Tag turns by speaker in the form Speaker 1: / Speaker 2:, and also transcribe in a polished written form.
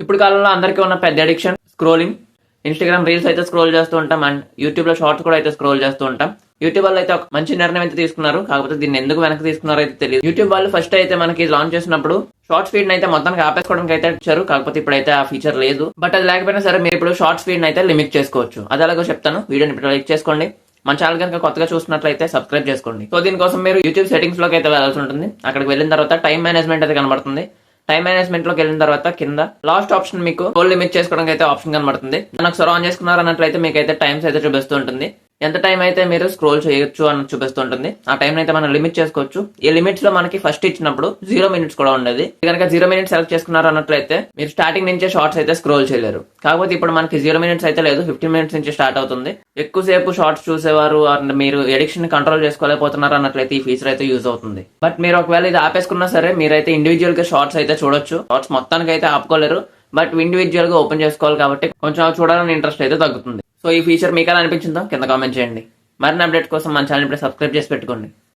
Speaker 1: ఇప్పుడు కాలంలో అందరికీ ఉన్న పెద్ద అడిక్షన్ స్క్రోలింగ్. ఇన్స్టాగ్రామ్ రీల్స్ అయితే స్క్రోల్ చేస్తూ ఉంటాం అండ్ యూట్యూబ్ లో షార్ట్స్ కూడా అయితే స్క్రోల్ చేస్తూ ఉంటాం. యూట్యూబ్ వాళ్ళు అయితే ఒక మంచి నిర్ణయం అయితే తీసుకున్నారు, కాకపోతే దీన్ని ఎందుకు వెనక్కి తీసుకున్నారో అయితే తెలియదు. యూట్యూబ్ వాళ్ళు ఫస్ట్ అయితే మనకి లాంచ్ చేసినప్పుడు షార్ట్ స్పీడ్ అయితే మొత్తానికి ఆపేసుకోవడానికి అయితే ఇచ్చారు, కాకపోతే ఇప్పుడైతే ఆ ఫీచర్ లేదు. బట్ అది లేకపోయినా సరే మీరు ఇప్పుడు షార్ట్ స్పీడ్ అయితే లిమిట్ చేసుకోవచ్చు. అది అలాగో చెప్తాను, వీడియోని ఇప్పుడు లైక్ చేసుకోండి. మన ఛానల్ కనుక కొత్తగా చూసినట్లయితే సబ్స్క్రైబ్ చేసుకోండి. సో దీనికోసం మీరు యూట్యూబ్ సెట్టింగ్స్ లోకి అయితే వెళ్ళాల్సి ఉంటుంది. అక్కడికి వెళ్ళిన తర్వాత టైం మేనేజ్మెంట్ అయితే కనబడుతుంది. టైం మేనేజ్మెంట్ లోకి వెళ్ళిన తర్వాత కింద లాస్ట్ ఆప్షన్ మీకు గోల్ లిమిట్ చేసుకోవడానికి అయితే ఆప్షన్ కనబడుతుంది. దానికి ఒకసారి ఆన్ చేసుకున్నారు అన్నట్లయితే మీకు అయితే టైమ్స్ అయితే చూపిస్తూ ఉంటుంది. ఎంత టైం అయితే మీరు స్క్రోల్ చేయొచ్చు అని చూపిస్తుంటుంది. ఆ టైం అయితే మనం లిమిట్ చేసుకోవచ్చు. ఈ లిమిట్స్ లో మనకి ఫస్ట్ ఇచ్చినప్పుడు 0 minutes కూడా ఉండేది. కనుక 0 minutes సెలెక్ట్ చేసుకున్నారు అన్నట్లయితే మీరు స్టార్టింగ్ నుంచే షార్ట్స్ అయితే స్క్రోల్ చేయలేరు. కాకపోతే ఇప్పుడు మనకి 0 minutes అయితే లేదు, 15 minutes నుంచి స్టార్ట్ అవుతుంది. ఎక్కువసేపు షార్ట్స్ చూసేవారు అండ్ మీరు ఎడిక్షన్ ని కంట్రోల్ చేసుకోలేకపోతున్నారు అన్నట్లయితే ఈ ఫీచర్ అయితే యూజ్ అవుతుంది. బట్ మీరు ఒకవేళ ఇది ఆపేసుకున్నా సరే మీరైతే ఇండివిజువల్ గా షార్ట్స్ అయితే చూడొచ్చు. షార్ట్స్ మొత్తానికి అయితే ఆపుకోలేరు, బట్ ఇండివిజువల్ గా ఓపెన్ చేసుకోవాలి కాబట్టి కొంచెం చూడాలని ఇంట్రెస్ట్ అయితే తగ్గుతుంది. సో ఈ ఫీచర్ మీకు ఎలా అనిపించిందో కింద కామెంట్ చేయండి. మరిన్ని అప్డేట్ కోసం మన ఛానల్ ఇప్పుడు సబ్స్క్రైబ్ చేసి పెట్టుకోండి.